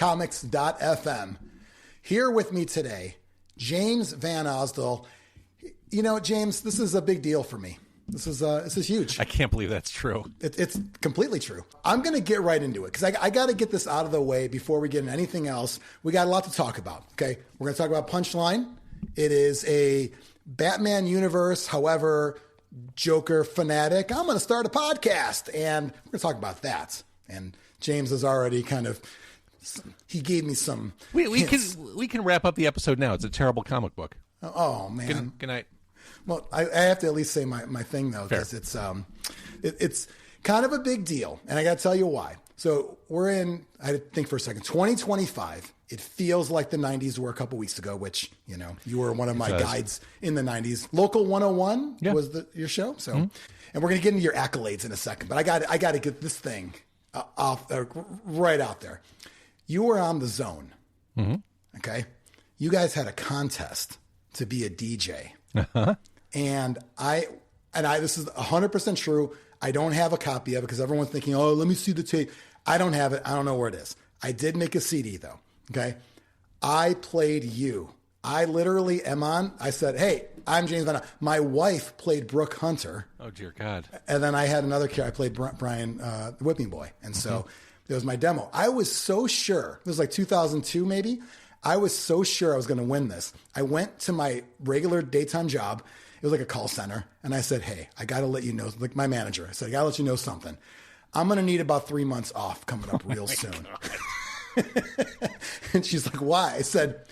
comics.fm. Here with me today, James VanOsdol. You know, James, this is a big deal for me. This is huge. I can't believe that's true. It's completely true. I'm going to get right into it because I got to get this out of the way before we get into anything else. We got a lot to talk about, okay? We're going to talk about Punchline. It is a Batman universe, however, Joker fanatic. I'm going to start a podcast, and we're going to talk about that. And James has already he gave me some we can wrap up the episode now. It's a terrible comic book. Oh, man. Good night. Well, I have to at least say my thing, though, because it's kind of a big deal. And I got to tell you why. So we're in, I had to think for a second, 2025. It feels like the 90s were a couple weeks ago, which, you know, you were one of my guides in the 90s. Local 101 was your show. So, and we're going to get into your accolades in a second. But I got to get this thing off right out there. You were on the Zone. Mm-hmm. Okay. You guys had a contest to be a DJ. Uh-huh. And this is 100% true. I don't have a copy of it because everyone's thinking, oh, let me see the tape. I don't have it. I don't know where it is. I did make a CD though. Okay. I played you. I literally am on. I said, hey, I'm James Van. My wife played Brooke Hunter. Oh, dear God. And then I had another character. I played Brian, the Whipping Boy. And so it was my demo. I was so sure. It was like 2002 maybe. I was so sure I was going to win this. I went to my regular daytime job. It was like a call center. And I said, hey, I got to let you know, like my manager, I said, I got to let you know something. I'm going to need about 3 months off coming up real soon. And she's like, why? I said,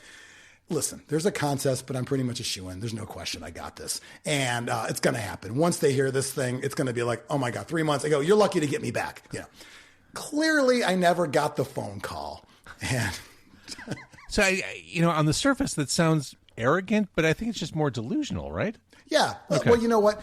listen, there's a contest, but I'm pretty much a shoo-in. There's no question I got this. And it's going to happen. Once they hear this thing, it's going to be like, oh my God, 3 months. I go, you're lucky to get me back. You know, clearly I never got the phone call. And so, on the surface, that sounds arrogant, but I think it's just more delusional, right? Yeah. Okay. Well, you know what?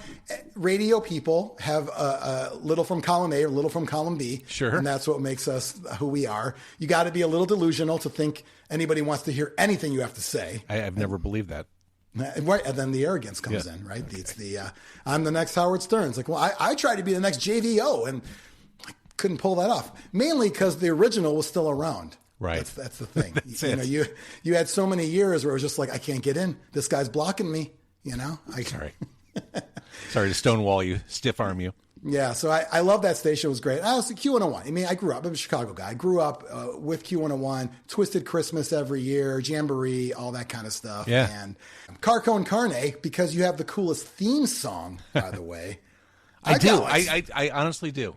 Radio people have a little from column A or a little from column B. Sure. And that's what makes us who we are. You got to be a little delusional to think anybody wants to hear anything you have to say. I've never believed that. Right. And then the arrogance comes in, right? Okay. It's I'm the next Howard Stern. It's like, well, I tried to be the next JVO and I couldn't pull that off. Mainly because the original was still around. Right. That's the thing. You had so many years where it was just like, I can't get in. This guy's blocking me, Sorry. Sorry to stonewall you, stiff arm you. Yeah. So I love that station. It was great. I was Q101. I mean, I grew up. I'm a Chicago guy. I grew up with Q101, Twisted Christmas every year, Jamboree, all that kind of stuff. Yeah. And Car Con Carne, because you have the coolest theme song, by the way. I do. I honestly do.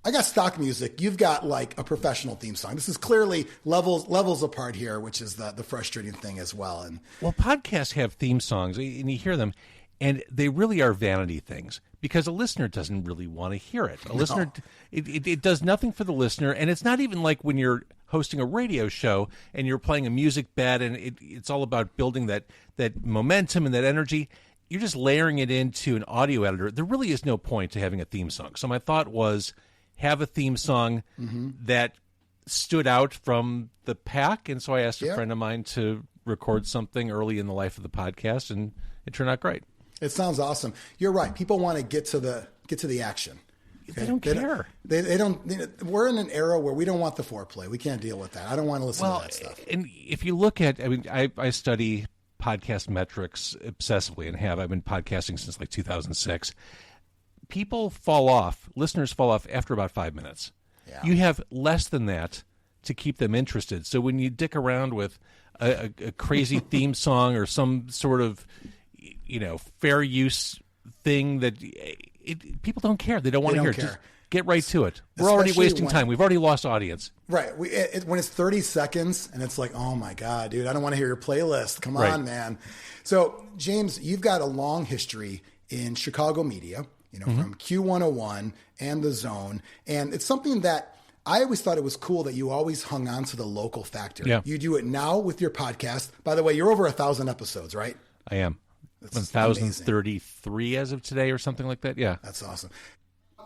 I got stock music. You've got like a professional theme song. This is clearly levels apart here, which is the frustrating thing as well. And well, podcasts have theme songs, and you hear them, and they really are vanity things because a listener doesn't really want to hear it. A listener, it does nothing for the listener, and it's not even like when you're hosting a radio show and you're playing a music bed, and it's all about building that momentum and that energy. You're just layering it into an audio editor. There really is no point to having a theme song. So my thought was, have a theme song that stood out from the pack. And so I asked a friend of mine to record something early in the life of the podcast, and it turned out great. It sounds awesome. You're right. People want to get to the action. Okay? They don't care. They don't. We're in an era where we don't want the foreplay. We can't deal with that. I don't want to listen to that stuff. And if you look at, I study podcast metrics obsessively and I've been podcasting since like 2006. People fall off, listeners fall off after about 5 minutes. Yeah. You have less than that to keep them interested. So when you dick around with a crazy theme song or some sort of, fair use thing that people don't care. They don't want to hear it. Just get right to it. We're already wasting time. We've already lost audience. Right. When it's 30 seconds and it's like, oh my God, dude, I don't want to hear your playlist. Come on, man. So James, you've got a long history in Chicago media. From Q101 and the Zone. And it's something that I always thought it was cool that you always hung on to the local factor. Yeah. You do it now with your podcast. By the way, you're over 1,000 episodes, right? I am. 1,033 as of today or something like that. Yeah. That's awesome.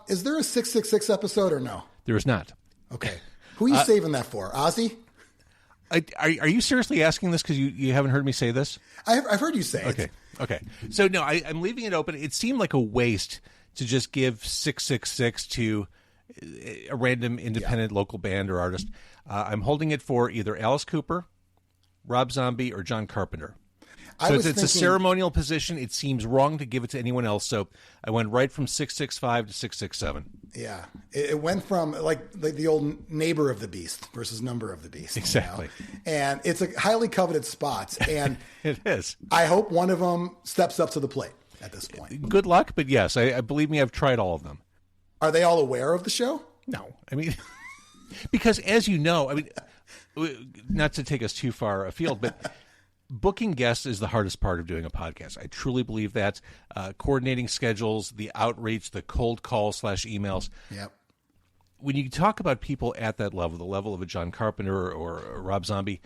Is there a 666 episode or no? There is not. Okay. Who are you saving that for? Ozzy? Are you seriously asking this because you haven't heard me say this? I've heard you say it. Okay. So, no, I'm leaving it open. It seemed like a waste to just give 666 to a random independent local band or artist. I'm holding it for either Alice Cooper, Rob Zombie, or John Carpenter. So it's a ceremonial position. It seems wrong to give it to anyone else. So I went right from 665 to 667. Yeah. It went from like the old neighbor of the beast versus number of the beast. Exactly. You know? And it's a highly coveted spot. And it is. I hope one of them steps up to the plate at this point. Good luck. But yes, I believe me, I've tried all of them. Are they all aware of the show? No. I mean, because as you know, I mean, not to take us too far afield, but booking guests is the hardest part of doing a podcast. I truly believe that. Coordinating schedules, the outreach, the cold call / emails. Yep. When you talk about people at that level, the level of a John Carpenter or a Rob Zombie,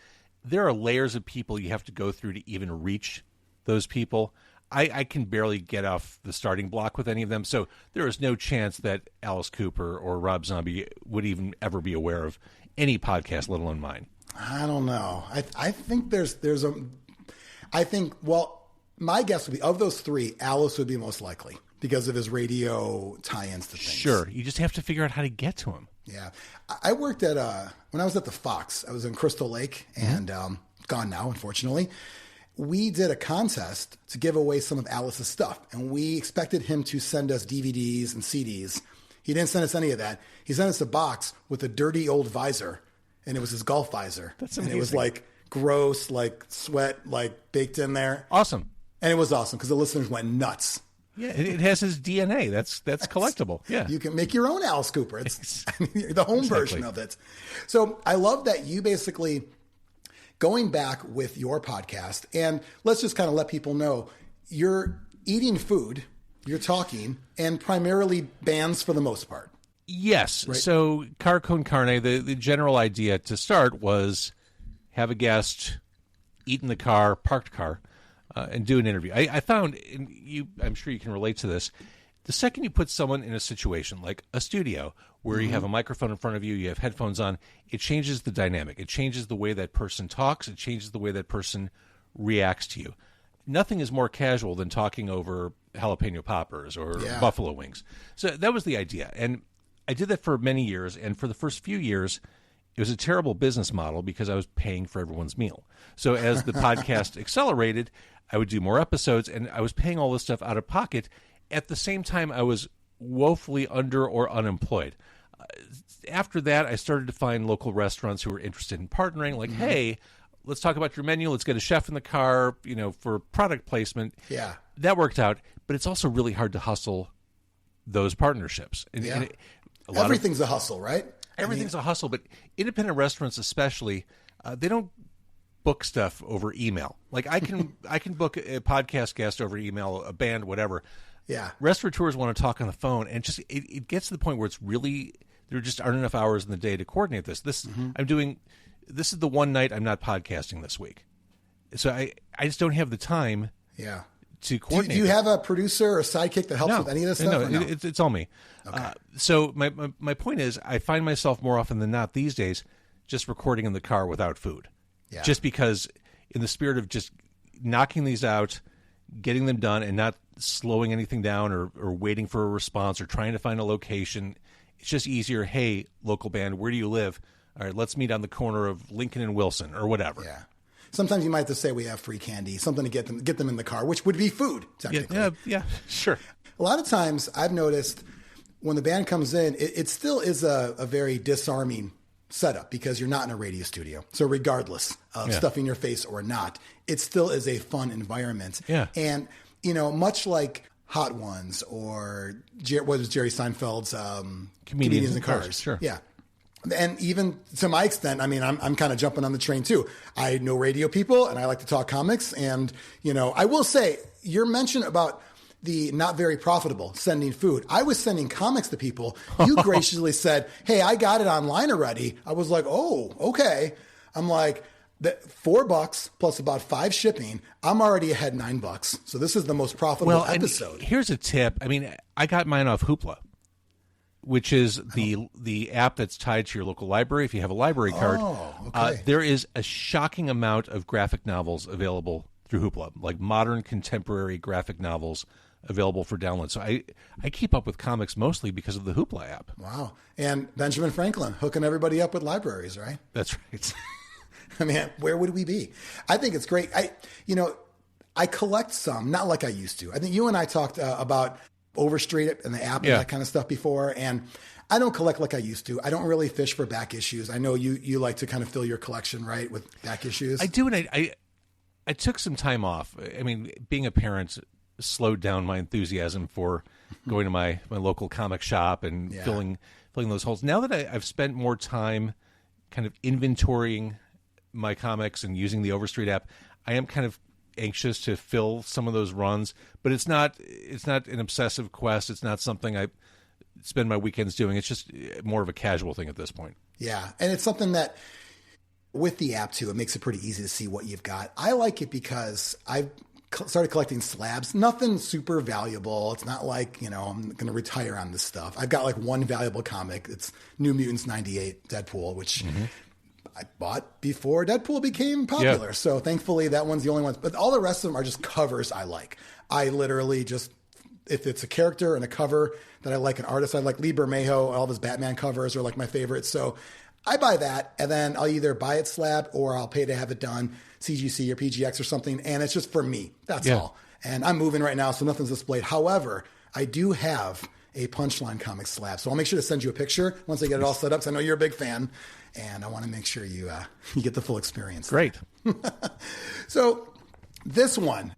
there are layers of people you have to go through to even reach those people. I can barely get off the starting block with any of them, so there is no chance that Alice Cooper or Rob Zombie would even ever be aware of any podcast, let alone mine. I don't know. I think well, my guess would be, of those three, Alice would be most likely because of his radio tie-ins to things. Sure. You just have to figure out how to get to him. Yeah. I worked at, when I was at the Fox, I was in Crystal Lake and gone now, unfortunately. We did a contest to give away some of Alice's stuff, and we expected him to send us DVDs and CDs. He didn't send us any of that. He sent us a box with a dirty old visor, and it was his golf visor. That's amazing. And it was like gross, like sweat, like baked in there. Awesome. And it was awesome because the listeners went nuts. Yeah, it has his DNA. That's collectible. Yeah. You can make your own Alice Cooper. It's the home version of it. So I love that you basically, going back with your podcast, and let's just kind of let people know, you're eating food, you're talking, and primarily bands for the most part. Yes. Right? So Car Con Carne, the general idea to start was have a guest, eat in the car, parked car, and do an interview. I found, and I'm sure you can relate to this, the second you put someone in a situation like a studio where you have a microphone in front of you, you have headphones on, it changes the dynamic. It changes the way that person talks. It changes the way that person reacts to you. Nothing is more casual than talking over jalapeno poppers or buffalo wings. So that was the idea. And I did that for many years. And for the first few years, it was a terrible business model because I was paying for everyone's meal. So as the podcast accelerated, I would do more episodes, and I was paying all this stuff out of pocket. At the same time, I was woefully under or unemployed. After that, I started to find local restaurants who were interested in partnering, like, hey, let's talk about your menu. Let's get a chef in the car, for product placement. Yeah. That worked out, but it's also really hard to hustle those partnerships. And everything's a hustle, right? Everything's a hustle, but independent restaurants especially, they don't book stuff over email. Like I can book a podcast guest over email, a band, whatever. Yeah. Restaurateurs want to talk on the phone, and just it gets to the point where it's really, there just aren't enough hours in the day to coordinate this. This is the one night I'm not podcasting this week. So I just don't have the time to coordinate. Do you have a producer or a sidekick that helps with any of this stuff? No, it's all me. Okay. So my point is, I find myself more often than not these days just recording in the car without food. Yeah. Just because in the spirit of just knocking these out, getting them done, and not slowing anything down or waiting for a response or trying to find a location. It's just easier. Hey, local band, where do you live? All right, let's meet on the corner of Lincoln and Wilson or whatever. Yeah. Sometimes you might have to say we have free candy, something to get them in the car, which would be food, technically. Yeah, sure. A lot of times I've noticed when the band comes in, it still is a very disarming setup because you're not in a radio studio. So regardless of stuffing your face or not, it still is a fun environment. Yeah. And, much like Hot Ones or what was Jerry Seinfeld's Comedians in Cars. Sure. Yeah. And even to my extent, I mean, I'm kind of jumping on the train too. I know radio people and I like to talk comics. And, I will say your mention about the not very profitable sending food. I was sending comics to people. You graciously said, hey, I got it online already. I was like, oh, okay. I'm like, $4 plus about 5 shipping. I'm already ahead $9. So this is the most profitable episode. Here's a tip. I mean, I got mine off Hoopla, which is the app that's tied to your local library. If you have a library card, there is a shocking amount of graphic novels available through Hoopla, like modern contemporary graphic novels available for download. So I keep up with comics mostly because of the Hoopla app. Wow. And Benjamin Franklin hooking everybody up with libraries, right? That's right. I mean, where would we be? I think it's great. I collect some, not like I used to. I think you and I talked about Overstreet and the app and that kind of stuff before. And I don't collect like I used to. I don't really fish for back issues. I know you like to kind of fill your collection, right, with back issues. I do, and I took some time off. I mean, being a parent slowed down my enthusiasm for going to my local comic shop and filling those holes. Now that I've spent more time kind of inventorying my comics and using the Overstreet app, I am kind of anxious to fill some of those runs, but it's not an obsessive quest. It's not something I spend my weekends doing. It's just more of a casual thing at this point. Yeah. And it's something that with the app too, it makes it pretty easy to see what you've got. I like it because I've started collecting slabs, nothing super valuable. It's not like, I'm going to retire on this stuff. I've got like one valuable comic. It's New Mutants 98 Deadpool, which I bought before Deadpool became popular. So thankfully that one's the only one, but all the rest of them are just covers I like. I literally just, if it's a character and a cover that I like, an artist I like, Lee Bermejo, all of his Batman covers are like my favorites. So I buy that, and then I'll either buy it slab or I'll pay to have it done, CGC or PGX or something, and it's just for me. That's all. And I'm moving right now, so nothing's displayed. However, I do have a Punchline comic slab, so I'll make sure to send you a picture once I get it all set up, because I know you're a big fan, and I want to make sure you get the full experience. Great. So this one,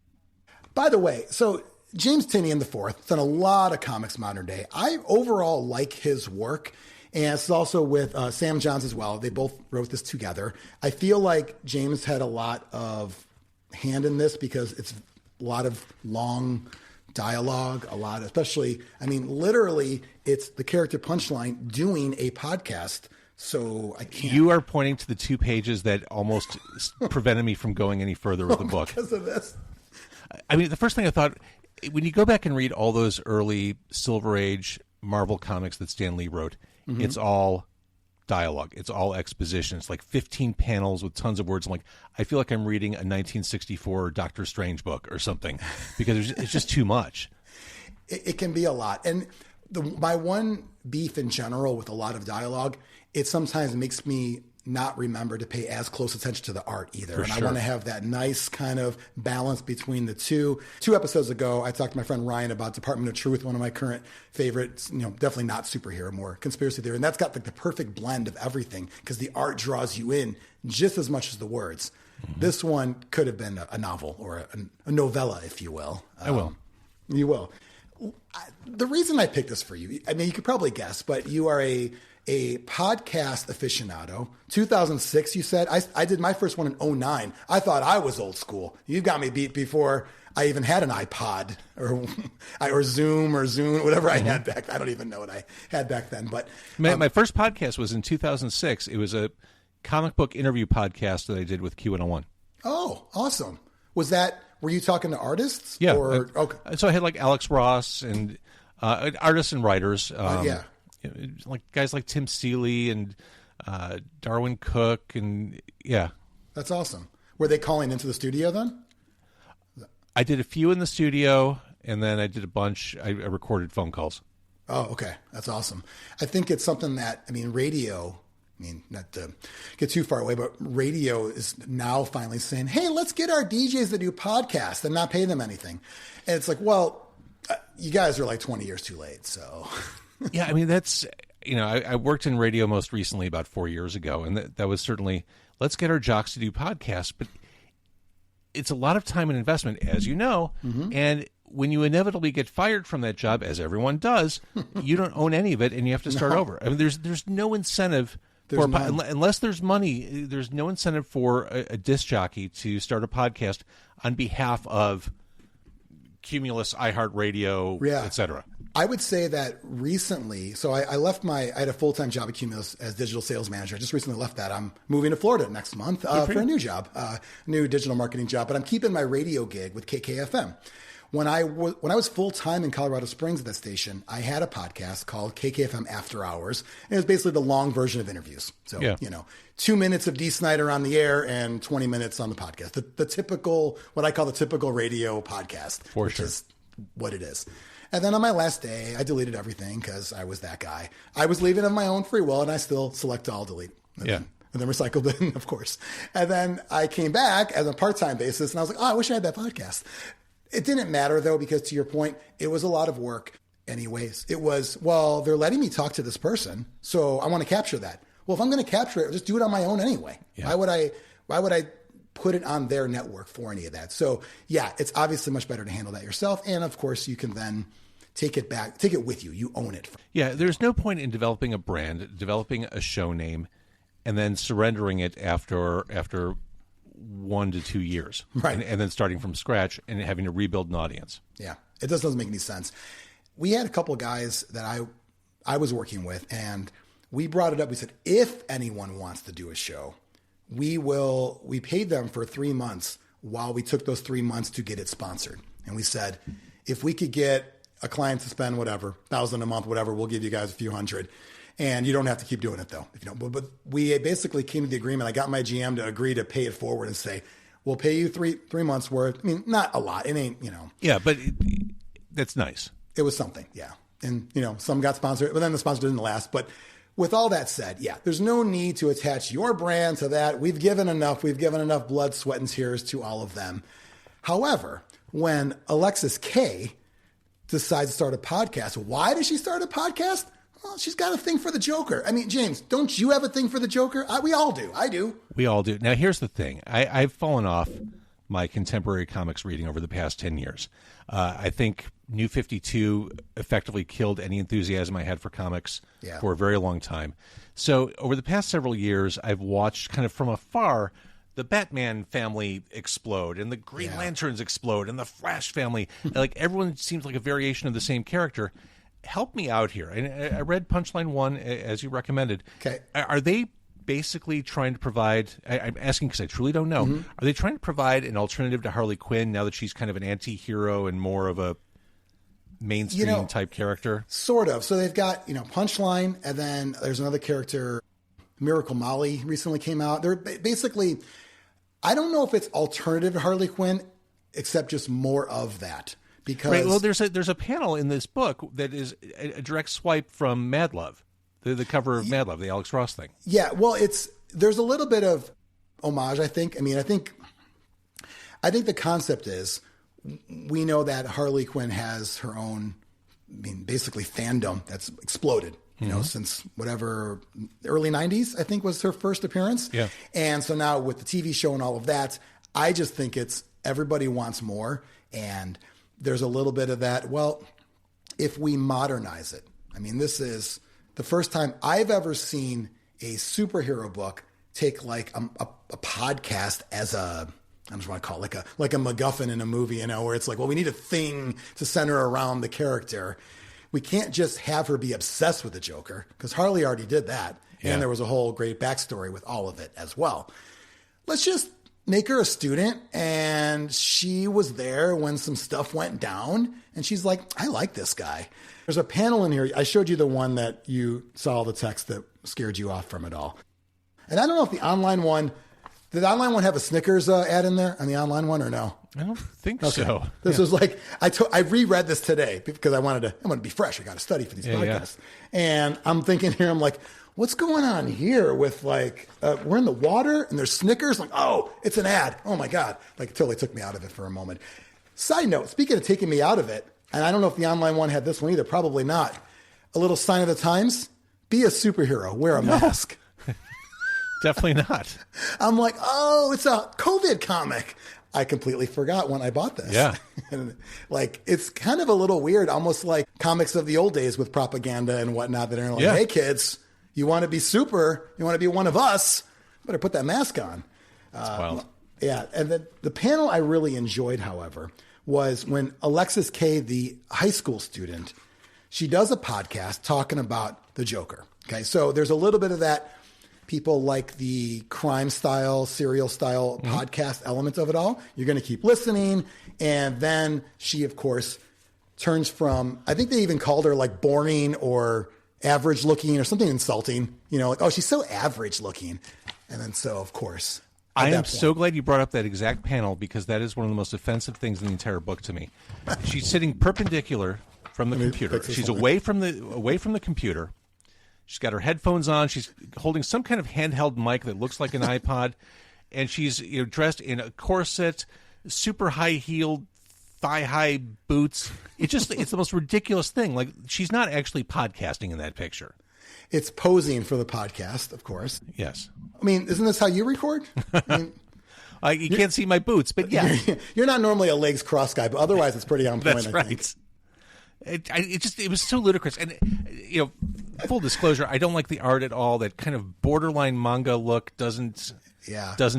by the way, so James Tynion IV done a lot of comics modern day. I overall like his work. And it's also with Sam Johns as well. They both wrote this together. I feel like James had a lot of hand in this because it's a lot of long dialogue, especially, literally it's the character Punchline doing a podcast. So I can't. You are pointing to the 2 pages that almost prevented me from going any further with the book. Because of this. The first thing I thought, when you go back and read all those early Silver Age Marvel comics that Stan Lee wrote, it's all dialogue. It's all exposition. It's like 15 panels with tons of words. I'm like, I feel like I'm reading a 1964 Doctor Strange book or something because it's just too much. It can be a lot. And my one beef in general with a lot of dialogue, it sometimes makes me not remember to pay as close attention to the art either. I want to have that nice kind of balance between the two. 2 episodes ago, I talked to my friend Ryan about Department of Truth, one of my current favorites, definitely not superhero, more conspiracy theory. And that's got like the perfect blend of everything because the art draws you in just as much as the words. This one could have been a novel or a novella, if you will. I will. You will. The reason I picked this for you, you could probably guess, but you are a podcast aficionado. 2006, you said. I did my first one in 2009. I thought I was old school. You got me beat before I even had an iPod or Zoom or Zune, whatever I had back then. I don't even know what I had back then. But my first podcast was in 2006. It was a comic book interview podcast that I did with Q101. Oh, awesome. Were you talking to artists? Yeah. Okay. So I had like Alex Ross and artists and writers. Like guys like Tim Seeley and Darwin Cook and That's awesome. Were they calling into the studio then? I did a few in the studio and then I did a bunch. I recorded phone calls. Oh, okay. That's awesome. I think it's something that, radio, not to get too far away, but radio is now finally saying, hey, let's get our DJs to do podcasts and not pay them anything. And it's like, well, you guys are like 20 years too late. So yeah, that's, I worked in radio most recently about 4 years ago, and that was certainly, let's get our jocks to do podcasts, but it's a lot of time and investment, as you know, and when you inevitably get fired from that job, as everyone does, you don't own any of it, and you have to start over. There's no incentive unless there's money, there's no incentive for a disc jockey to start a podcast on behalf of Cumulus, iHeartRadio, etc. I would say that recently, so I left I had a full-time job at Cumulus as digital sales manager. I just recently left that. I'm moving to Florida next month for a new job, new digital marketing job, but I'm keeping my radio gig with KKFM. When I was full-time in Colorado Springs at that station, I had a podcast called KKFM After Hours, and it was basically the long version of interviews. So, 2 minutes of Dee Snider on the air and 20 minutes on the podcast. The typical, what I call the typical radio podcast. For sure. Is what it is. And then on my last day, I deleted everything because I was that guy. I was leaving of my own free will, and I still select all delete. And then recycled it, of course. And then I came back as a part-time basis, and I was like, oh, I wish I had that podcast. It didn't matter, though, because to your point, it was a lot of work anyways. It was, well, they're letting me talk to this person, so I want to capture that. Well, if I'm going to capture it, I'll just do it on my own anyway. Yeah. Why would I put it on their network for any of that? So yeah, it's obviously much better to handle that yourself. And of course you can then take it with you. You own it. Yeah. There's no point in developing a brand, developing a show name, and then surrendering it after 1 to 2 years. Right. And then starting from scratch and having to rebuild an audience. Yeah. It just doesn't make any sense. We had a couple of guys that I was working with, and we brought it up. We said, if anyone wants to do a show, we paid them for 3 months while we took those 3 months to get it sponsored. And we said, if we could get a client to spend whatever, $1,000 a month, whatever, we'll give you guys a few hundred. And you don't have to keep doing it though. If you don't, but we basically came to the agreement. I got my GM to agree to pay it forward and say, we'll pay you three months worth. I mean, not a lot. It ain't, Yeah, but that's nice. It was something. Yeah. And some got sponsored, but then the sponsor didn't last. But with all that said, yeah, there's no need to attach your brand to that. We've given enough blood, sweat, and tears to all of them. However, when Alexis K decides to start a podcast, why does she start a podcast? Well, she's got a thing for the Joker. I mean, James, don't you have a thing for the Joker? We all do. I do. We all do. Now, here's the thing. I've fallen off my contemporary comics reading over the past 10 years. I think New 52 effectively killed any enthusiasm I had for comics for a very long time. So over the past several years, I've watched kind of from afar the Batman family explode and the Green Lanterns explode and the Flash family. Like everyone seems like a variation of the same character. Help me out here. And I read Punchline 1 as you recommended. Okay. Are they basically trying to provide, I'm asking because I truly don't know, are they trying to provide an alternative to Harley Quinn now that she's kind of an anti-hero and more of a mainstream type character? Sort of. So they've got, Punchline, and then there's another character, Miracle Molly recently came out. They're basically, I don't know if it's alternative to Harley Quinn, except just more of that. Because right, well, there's a panel in this book that is a direct swipe from Mad Love. The cover of Mad Love, the Alex Ross thing. Yeah, well, there's a little bit of homage, I think. I mean, I think the concept is we know that Harley Quinn has her own, basically fandom that's exploded, since whatever, early 90s, I think was her first appearance. Yeah. And so now with the TV show and all of that, I just think it's everybody wants more. And there's a little bit of that. Well, if we modernize it, this is the first time I've ever seen a superhero book take like a podcast as I just want to call it like a MacGuffin in a movie, where it's like, well, we need a thing to center around the character. We can't just have her be obsessed with the Joker because Harley already did that. Yeah. And there was a whole great backstory with all of it as well. Let's just make her a student, and she was there when some stuff went down, and she's like, I like this guy. There's a panel in here. I showed you the one that you saw the text that scared you off from it all. And I don't know if the online one, did the online one have a Snickers ad in there on the online one or no? I don't think so. This was like, I reread this today because I wanted to be fresh. I got to study for these podcasts. Yeah. And I'm thinking here, I'm like, what's going on here with like, we're in the water and there's Snickers. Like, oh, it's an ad. Oh my God. Like it totally took me out of it for a moment. Side note, speaking of taking me out of it, and I don't know if the online one had this one either, probably not. A little sign of the times, be a superhero, wear a mask. Definitely not. I'm like, oh, it's a COVID comic. I completely forgot when I bought this. Yeah. And like, it's kind of a little weird, almost like comics of the old days with propaganda and whatnot that are like, hey kids, you want to be super, you want to be one of us, better put that mask on. That's wild. Yeah. And then the panel I really enjoyed, however, was when Alexis K, the high school student, she does a podcast talking about the Joker. Okay. So there's a little bit of that. People like the crime style, serial style podcast element of it all. You're going to keep listening. And then she, of course, turns from, I think they even called her like boring or average looking or something insulting, like, oh, she's so average looking. And then so, of course, I am so glad you brought up that exact panel, because that is one of the most offensive things in the entire book to me. She's sitting perpendicular from the computer. She's away from the computer. She's got her headphones on. She's holding some kind of handheld mic that looks like an iPod, and she's dressed in a corset, super high-heeled, thigh-high boots. It's the most ridiculous thing. Like, she's not actually podcasting in that picture. It's posing for the podcast, of course. Yes. I mean, isn't this how you record? I mean, you can't see my boots, but yeah. You're not normally a legs crossed guy, but otherwise it's pretty on point. That's right. It was so ludicrous. And, full disclosure, I don't like the art at all. That kind of borderline manga look doesn't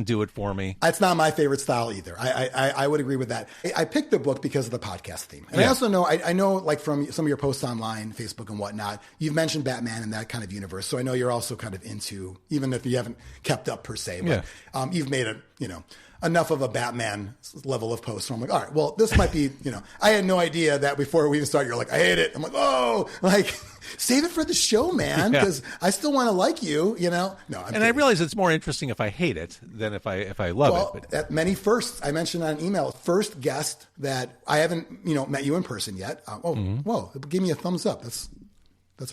do it for me. It's not my favorite style either. I would agree with that. I picked the book because of the podcast theme. And I also know, I know like from some of your posts online, Facebook and whatnot, you've mentioned Batman and that kind of universe. So I know you're also kind of into, even if you haven't kept up per se, but you've made enough of a Batman level of post. So I'm like, all right, well, this might be, I had no idea that before we even started, you're like, I hate it. I'm like, oh, like, save it for the show, man, because I still want to like you, No, I'm kidding. I realize it's more interesting if I hate it than if I love it. But many firsts. I mentioned on email, first guest that I haven't, met you in person yet. Whoa, give me a thumbs up. That's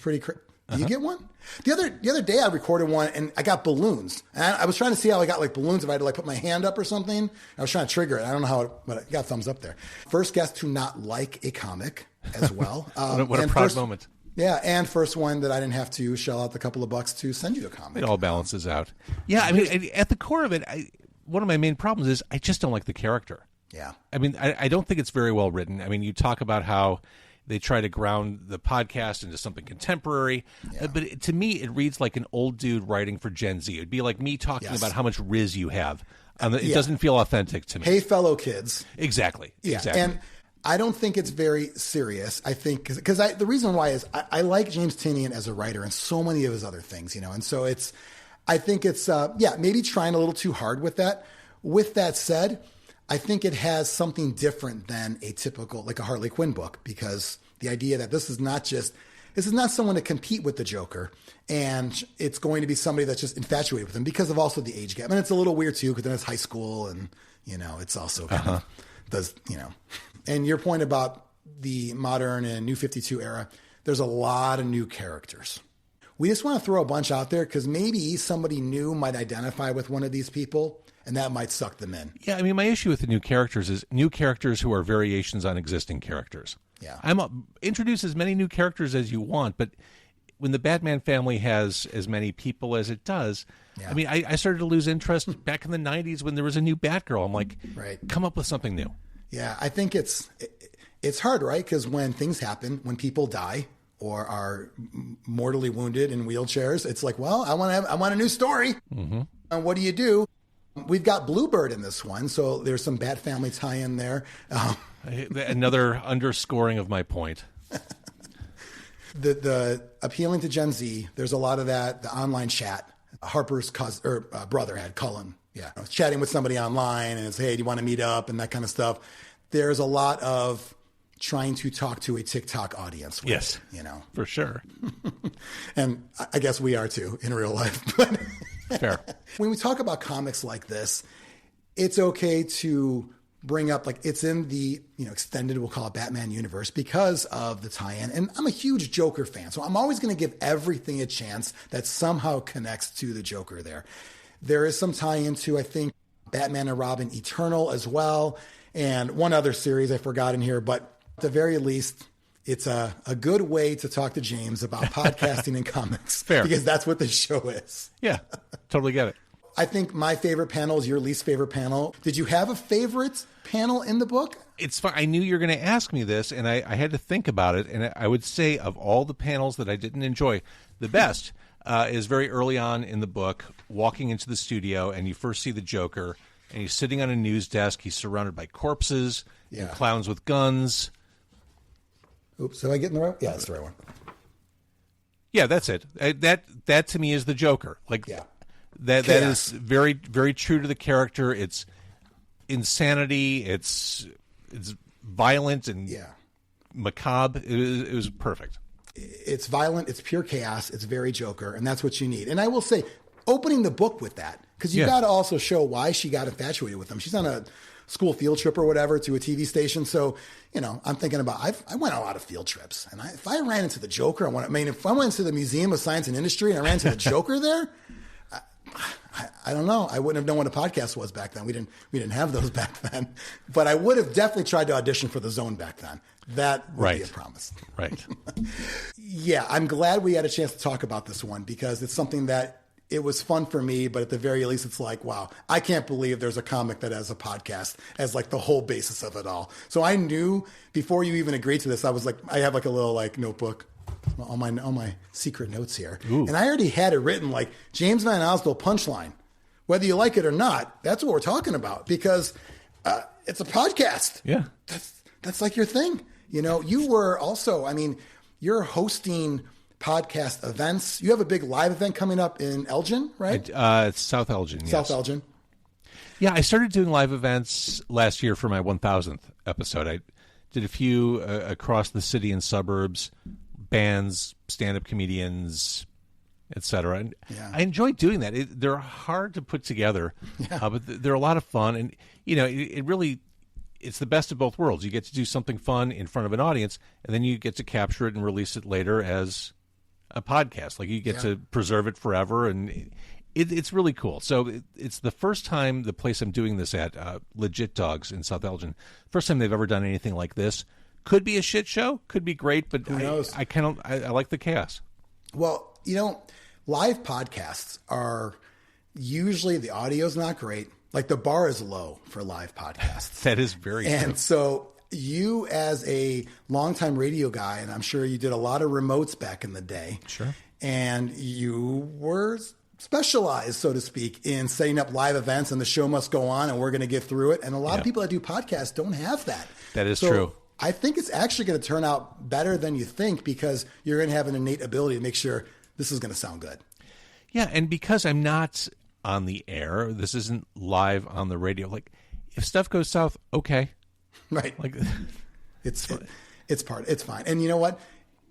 pretty crazy. Do you get one? The other day I recorded one and I got balloons. And I was trying to see how I got like balloons, if I had to like put my hand up or something. I was trying to trigger it. I don't know how, but I got thumbs up there. First guest to not like a comic as well. What a proud moment. Yeah, and first one that I didn't have to shell out the couple of bucks to send you a comic. It all balances out. Yeah, I mean, at the core of it, one of my main problems is I just don't like the character. Yeah. I mean, I don't think it's very well written. I mean, you talk about how they try to ground the podcast into something contemporary, but to me, it reads like an old dude writing for Gen Z. It'd be like me talking about how much Riz you have. It doesn't feel authentic to me. Hey, fellow kids. Exactly. Yeah. Exactly. And I don't think it's very serious. I think because the reason why is I like James Tynion as a writer and so many of his other things, and so I think it's maybe trying a little too hard with that. With that said, I think it has something different than a typical, like a Harley Quinn book, because the idea that this is not someone to compete with the Joker, and it's going to be somebody that's just infatuated with him because of also the age gap. And it's a little weird too, because then it's high school and, it's also kind of does, and your point about the modern and New 52 era, there's a lot of new characters. We just want to throw a bunch out there because maybe somebody new might identify with one of these people, and that might suck them in. Yeah, I mean, my issue with the new characters is new characters who are variations on existing characters. Yeah. Introduce as many new characters as you want, but when the Batman family has as many people as it does, I mean, I started to lose interest back in the 90s when there was a new Batgirl. I'm like, come up with something new. Yeah, I think it's hard, right? Because when things happen, when people die or are mortally wounded in wheelchairs, it's like, well, I want a new story. Mm-hmm. And what do? We've got Bluebird in this one, so there's some Bat Family tie-in there. Another underscoring of my point. The appealing to Gen Z, there's a lot of that. The online chat. Harper's brother had Cullen. Yeah, I was chatting with somebody online, and it's, hey, do you want to meet up, and that kind of stuff. There's a lot of trying to talk to a TikTok audience. Yes, for sure. And I guess we are too in real life. Fair. When we talk about comics like this, it's okay to bring up, like, it's in the extended, we'll call it Batman universe, because of the tie-in. And I'm a huge Joker fan, so I'm always going to give everything a chance that somehow connects to the Joker there. There is some tie-in to, I think, Batman and Robin Eternal as well, and one other series I forgot in here, but at the very least, it's a good way to talk to James about podcasting and comics. Fair. Because that's what the show is. Yeah, totally get it. I think my favorite panel is your least favorite panel. Did you have a favorite panel in the book? It's fun. I knew you were going to ask me this, and I had to think about it. And I would say of all the panels that I didn't enjoy, the best is very early on in the book, walking into the studio, and you first see the Joker, and he's sitting on a news desk. He's surrounded by corpses and clowns with guns. Oops, did I get in the right one? Yeah, that's the right one. Yeah, that's it. That to me is the Joker. That is very, very true to the character. It's insanity. It's violent and macabre. It was perfect. It's violent. It's pure chaos. It's very Joker, and that's what you need. And I will say, opening the book with that Because you got to also show why she got infatuated with him. She's on a school field trip or whatever to a TV station. So, I'm thinking about, I went on a lot of field trips. And if I ran into the Joker, if I went to the Museum of Science and Industry and I ran into the Joker there, I don't know. I wouldn't have known what a podcast was back then. We didn't have those back then. But I would have definitely tried to audition for the Zone back then. That would be a promise. Right. Yeah, I'm glad we had a chance to talk about this one because it's something that it was fun for me, but at the very least, it's like, wow, I can't believe there's a comic that has a podcast as like the whole basis of it all. So I knew before you even agreed to this, I was like, I have like a little like notebook, all my secret notes here. Ooh. And I already had it written like James VanOsdol Punchline. Whether you like it or not, that's what we're talking about because it's a podcast. Yeah. That's like your thing. You were also, you're hosting podcast events. You have a big live event coming up in Elgin, right? It's South Elgin, yes. South Elgin. Yeah, I started doing live events last year for my 1000th episode. I did a few across the city and suburbs, bands, stand-up comedians, etc. And I enjoy doing that. They're hard to put together, but they're a lot of fun. And, it really... It's the best of both worlds. You get to do something fun in front of an audience, and then you get to capture it and release it later as a podcast. Like you get to preserve it forever, and it's really cool. So it's the first time the place I'm doing this at, Legit Dogs in South Elgin, first time they've ever done anything like this. Could be a shit show, could be great, but who knows? I like the chaos. Well, live podcasts are usually the audio's not great. Like the bar is low for live podcasts. That is very true. And so you as a longtime radio guy, and I'm sure you did a lot of remotes back in the day. Sure. And you were specialized, so to speak, in setting up live events and the show must go on and we're going to get through it. And a lot of people that do podcasts don't have that. That is true. I think it's actually going to turn out better than you think because you're going to have an innate ability to make sure this is going to sound good. Yeah. And because I'm not on the air, this isn't live on the radio. Like if stuff goes south, okay. Right. Like it's fine. And you know what?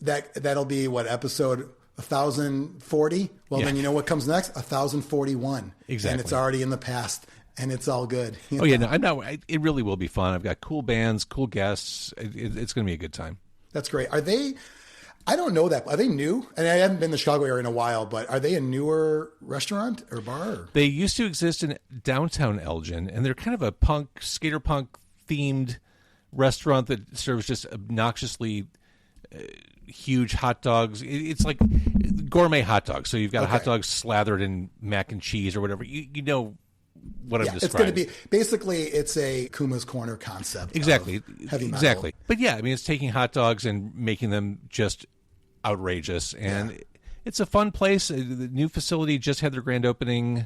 That'll be episode 1040. Well, then you know what comes next? 1041. Exactly. And it's already in the past and it's all good. It really will be fun. I've got cool bands, cool guests. It's going to be a good time. That's great. I don't know that. Are they new? And I haven't been in the Chicago area in a while, but are they a newer restaurant or bar? Or? They used to exist in downtown Elgin, and they're kind of a skater punk themed restaurant that serves just obnoxiously huge hot dogs. It's like gourmet hot dogs. So you've got a hot dog slathered in mac and cheese or whatever. You know what I'm describing. It's going to be basically it's a Kuma's Corner concept. Exactly. Heavy metal. Exactly. But yeah, it's taking hot dogs and making them just outrageous, and it's a fun place. The new facility just had their grand opening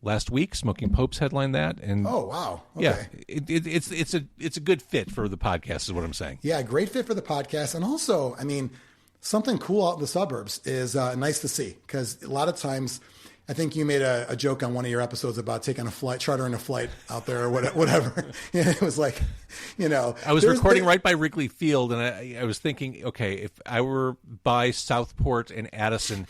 last week. Smoking Popes headlined that, and oh wow, okay. Yeah, it's a good fit for the podcast, is what I'm saying. Yeah, great fit for the podcast, and also, something cool out in the suburbs is nice to see because a lot of times. I think you made a joke on one of your episodes about taking a flight, chartering a flight out there or whatever. It was like, I was recording right by Wrigley Field, and I was thinking, okay, if I were by Southport and Addison,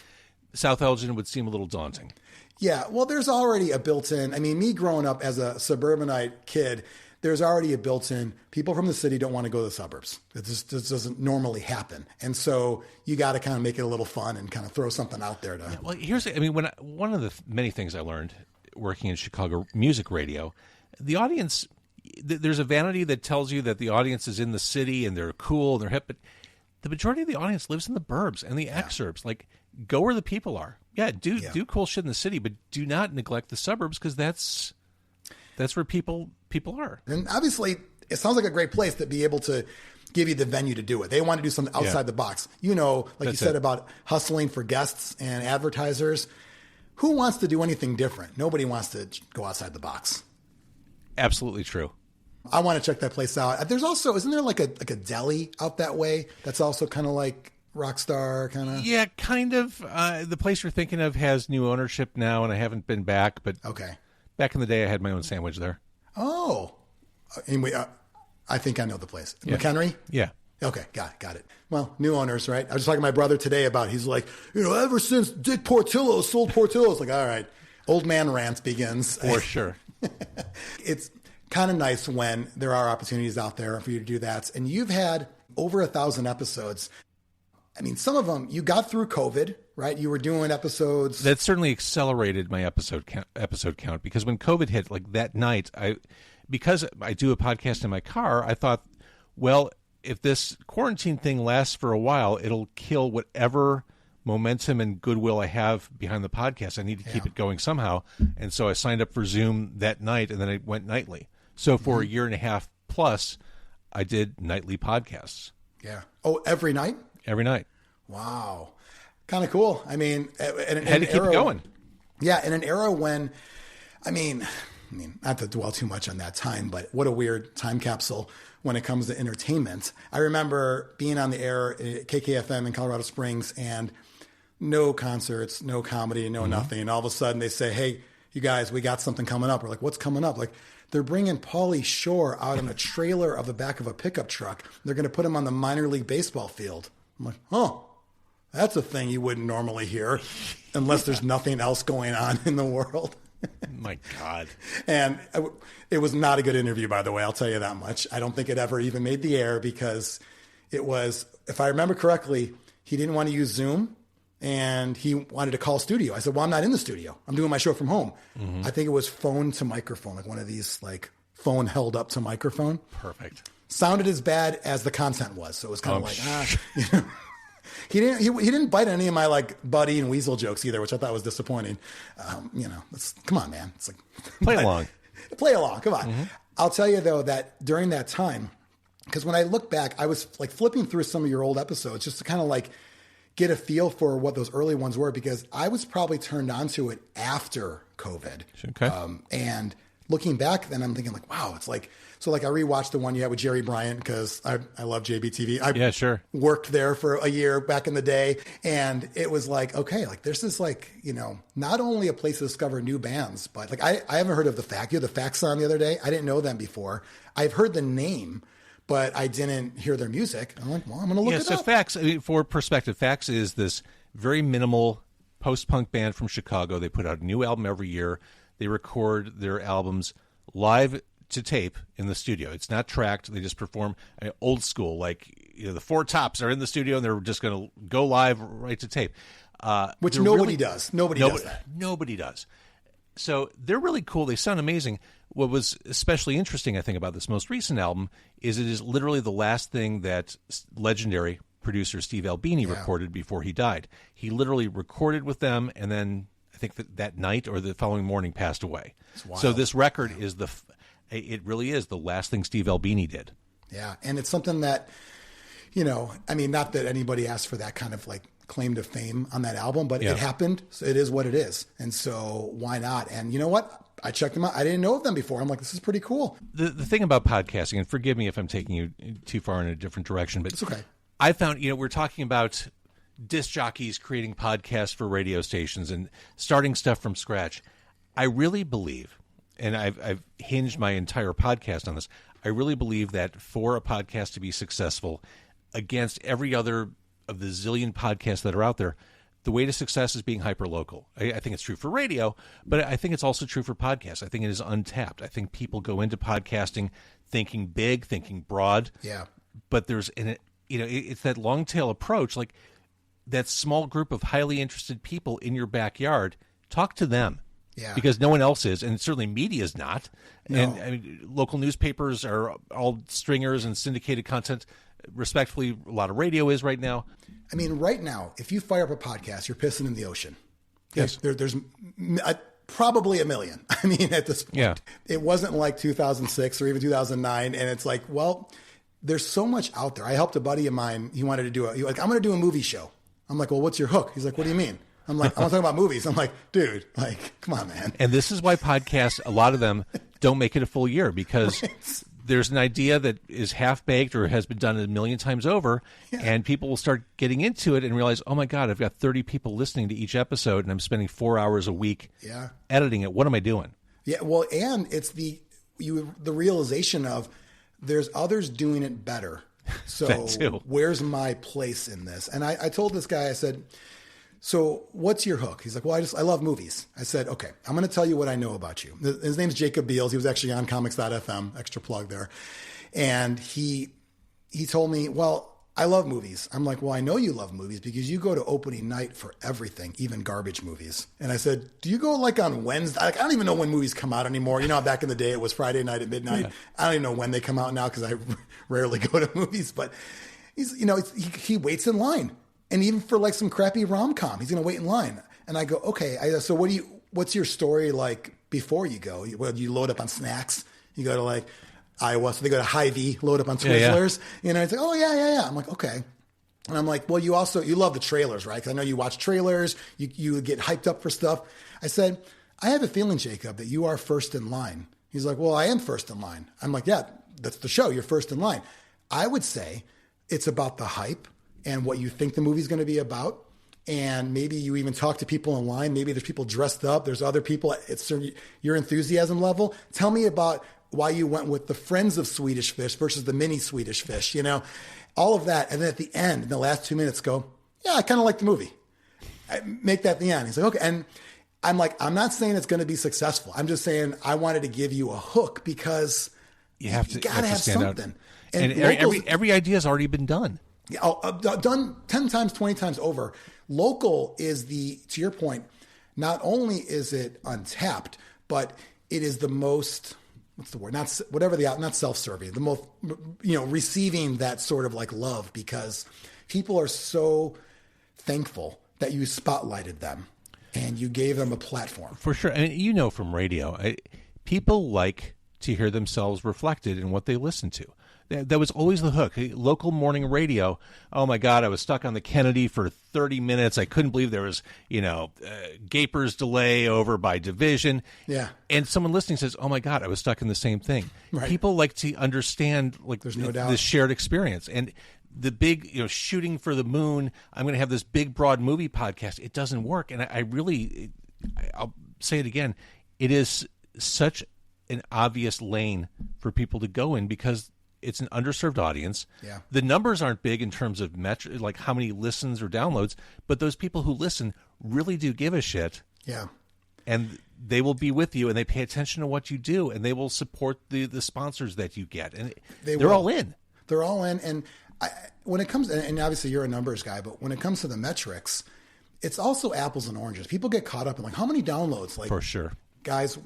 South Elgin would seem a little daunting. Yeah, well, there's already a built-in, me growing up as a suburbanite kid, there's already a built-in, people from the city don't want to go to the suburbs. It just doesn't normally happen. And so you got to kind of make it a little fun and kind of throw something out there. Well, one of the many things I learned working in Chicago music radio, the audience, there's a vanity that tells you that the audience is in the city and they're cool and they're hip, but the majority of the audience lives in the burbs and the exurbs. Like, go where the people are. Yeah, do cool shit in the city, but do not neglect the suburbs because that's where people are. And obviously, it sounds like a great place to be able to give you the venue to do it. They want to do something outside the box. Like you said about hustling for guests and advertisers. Who wants to do anything different? Nobody wants to go outside the box. Absolutely true. I want to check that place out. There's also, isn't there like a deli out that way that's also kind of like Rockstar kind of? Yeah, kind of. The place you're thinking of has new ownership now, and I haven't been back, but okay. Back in the day, I had my own sandwich there. Oh. Anyway, I think I know the place. Yeah. McHenry? Yeah. Okay, got it. Well, new owners, right? I was talking to my brother today about, he's like, ever since Dick Portillo sold Portillo's, like, all right, old man rant begins. For sure. It's kind of nice when there are opportunities out there for you to do that. And you've had over 1,000 episodes. I mean, some of them you got through COVID, right? You were doing episodes. That certainly accelerated my episode count because when COVID hit, like that night, because I do a podcast in my car, I thought, well, if this quarantine thing lasts for a while, it'll kill whatever momentum and goodwill I have behind the podcast. I need to keep it going somehow. And so I signed up for Zoom that night, and then I went nightly. So for a year and a half plus, I did nightly podcasts. Yeah. Oh, every night? Every night. Wow. Kind of cool. I mean, had to keep it going. Yeah, in an era when, I mean, not to dwell too much on that time, but what a weird time capsule when it comes to entertainment. I remember being on the air at KKFM in Colorado Springs and no concerts, no comedy, no nothing. And all of a sudden they say, hey, you guys, we got something coming up. We're like, what's coming up? Like, they're bringing Pauly Shore out in a trailer of the back of a pickup truck. They're going to put him on the minor league baseball field. I'm like, oh, that's a thing you wouldn't normally hear unless there's nothing else going on in the world. My God. And it was not a good interview, by the way. I'll tell you that much. I don't think it ever even made the air because it was, if I remember correctly, he didn't want to use Zoom and he wanted to call studio. I said, well, I'm not in the studio. I'm doing my show from home. I think it was phone to microphone, like one of these like phone held up to microphone. Perfect. Sounded as bad as the content was. So it was kind of like, you know. He didn't bite any of my like Buddy and Weasel jokes either, which I thought was disappointing. You know, come on, man. It's like play along. Play along. Come on. I'll tell you though that during that time, because when I look back, I was like flipping through some of your old episodes just to kind of like get a feel for what those early ones were, because I was probably turned on to it after COVID. Okay. And looking back, then I'm thinking like, wow, it's like, so like I rewatched the one you had with Jerry Bryant because I love JBTV. I worked there for a year back in the day. And it was like, okay, like this is like, you know, not only a place to discover new bands, but like I haven't heard of The Fact. You had The Facts on the other day. I didn't know them before. I've heard the name, but I didn't hear their music. I'm like, well, I'm going to look it up. Facts, I mean, for perspective, Facts is this very minimal post-punk band from Chicago. They put out a new album every year. They record their albums live to tape in the studio. It's not tracked. They just perform old school, like, you know, the Four Tops are in the studio and they're just going to go live right to tape. Which nobody does. Nobody does that. Nobody does. So they're really cool. They sound amazing. What was especially interesting, I think, about this most recent album is it is literally the last thing that legendary producer Steve Albini recorded before he died. He literally recorded with them and then I think that night or the following morning passed away. So this record is it really is the last thing Steve Albini did. Yeah. And it's something that, you know, I mean, not that anybody asked for that kind of like claim to fame on that album, but it happened. So it is what it is. And so why not? And you know what? I checked them out. I didn't know of them before. I'm like, this is pretty cool. The thing about podcasting, and forgive me if I'm taking you too far in a different direction, but it's okay. I found, you know, we're talking about disc jockeys creating podcasts for radio stations and starting stuff from scratch. I really believe, and I've hinged my entire podcast on this, I really believe that for a podcast to be successful against every other of the zillion podcasts that are out there, the way to success is being hyper-local. I think it's true for radio, but I think it's also true for podcasts. I think it is untapped. I think people go into podcasting thinking big, thinking broad. Yeah. But it's that long tail approach, like that small group of highly interested people in your backyard. Talk to them. Yeah. Because no one else is, and certainly media is not. No. And I mean, local newspapers are all stringers and syndicated content. Respectfully, a lot of radio is right now. I mean, right now, if you fire up a podcast, you're pissing in the ocean. Yes. There's probably a million. I mean, at this point, it wasn't like 2006 or even 2009. And it's like, well, there's so much out there. I helped a buddy of mine. He wanted to do I'm going to do a movie show. I'm like, well, what's your hook? He's like, what do you mean? I'm like, I want to talk about movies. I'm like, dude, like, come on, man. And this is why podcasts, a lot of them don't make it a full year because there's an idea that is half-baked or has been done a million times over, and people will start getting into it and realize, oh, my God, I've got 30 people listening to each episode, and I'm spending 4 hours a week editing it. What am I doing? Yeah, well, and it's the realization of there's others doing it better. So where's my place in this? And I told this guy, I said, so what's your hook? He's like, well, I love movies. I said, okay, I'm going to tell you what I know about you. His name's Jacob Beals. He was actually on comics.fm, extra plug there. And he told me, well, I love movies. I'm like, well, I know you love movies because you go to opening night for everything, even garbage movies. And I said, do you go like on Wednesday? Like, I don't even know when movies come out anymore. You know, back in the day, it was Friday night at midnight. Yeah. I don't even know when they come out now because I rarely go to movies. But he waits in line. And even for like some crappy rom-com, he's going to wait in line. And I go, okay, so what's your story like before you go? You load up on snacks. You go to like Iowa, so they go to Hy-Vee, load up on Twizzlers. Yeah. You know, it's like, oh, yeah. I'm like, okay. And I'm like, well, you love the trailers, right? Because I know you watch trailers. You get hyped up for stuff. I said, I have a feeling, Jacob, that you are first in line. He's like, well, I am first in line. I'm like, yeah, that's the show. You're first in line. I would say it's about the hype and what you think the movie's going to be about. And maybe you even talk to people in line. Maybe there's people dressed up. There's other people. It's your enthusiasm level. Tell me about why you went with the Friends of Swedish Fish versus the mini Swedish Fish, you know, all of that. And then at the end, in the last 2 minutes, go, yeah, I kind of like the movie. I make that the end. He's like, okay. And I'm like, I'm not saying it's going to be successful. I'm just saying I wanted to give you a hook because you got to have something. And every idea has already been done. Done 10 times, 20 times over. Local is to your point, not only is it untapped, but it is the most, what's the word? Not self-serving, the most, receiving that sort of like love because people are so thankful that you spotlighted them and you gave them a platform. For sure. And from radio, people like to hear themselves reflected in what they listen to. That was always the hook. Local morning radio. Oh my God, I was stuck on the Kennedy for 30 minutes. I couldn't believe there was, Gaper's delay over by division. Yeah. And someone listening says, oh my God, I was stuck in the same thing. Right. People like to understand There's no doubt. The shared experience. And the big, shooting for the moon, I'm going to have this big, broad movie podcast. It doesn't work. And I'll say it again. It is such an obvious lane for people to go in because it's an underserved audience. Yeah. The numbers aren't big in terms of like how many listens or downloads, but those people who listen really do give a shit. Yeah. And they will be with you and they pay attention to what you do and they will support the sponsors that you get. And they're all in. They're all in. And when it comes, and obviously you're a numbers guy, but when it comes to the metrics, it's also apples and oranges. People get caught up in like how many downloads? Like, for sure. Guys,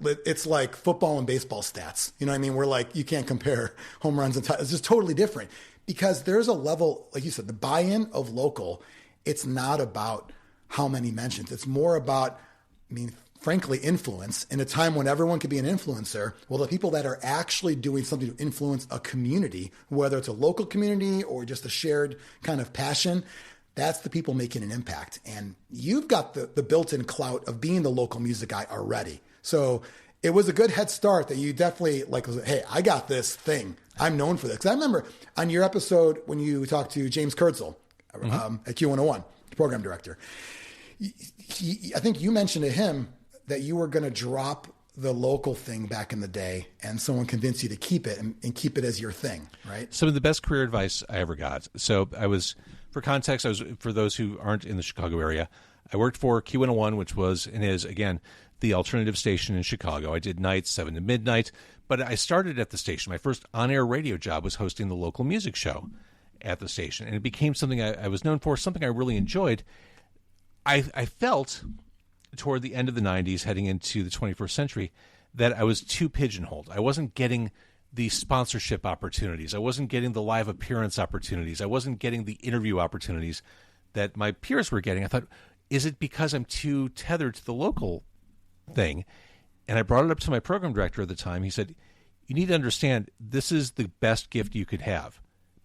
it's like football and baseball stats. You know what I mean? We're like, you can't compare home runs and it's just totally different because there's a level, like you said, the buy-in of local. It's not about how many mentions. It's more about, frankly, influence in a time when everyone could be an influencer. Well, the people that are actually doing something to influence a community, whether it's a local community or just a shared kind of passion, that's the people making an impact. And you've got the built-in clout of being the local music guy already. So it was a good head start that you definitely hey, I got this thing. I'm known for this. Because I remember on your episode when you talked to James Kurtzel at Q101, the program director, I think you mentioned to him that you were going to drop the local thing back in the day and someone convinced you to keep it and keep it as your thing, right? Some of the best career advice I ever got. So for context, for those who aren't in the Chicago area, I worked for Q101, which was and is, again, the alternative station in Chicago. I did nights, 7 to midnight, but I started at the station. My first on-air radio job was hosting the local music show at the station, and it became something I was known for, something I really enjoyed. I felt toward the end of the 90s, heading into the 21st century, that I was too pigeonholed. I wasn't getting the sponsorship opportunities. I wasn't getting the live appearance opportunities. I wasn't getting the interview opportunities that my peers were getting. I thought, is it because I'm too tethered to the local thing? And I brought it up to my program director at the time. He said, you need to understand, this is the best gift you could have.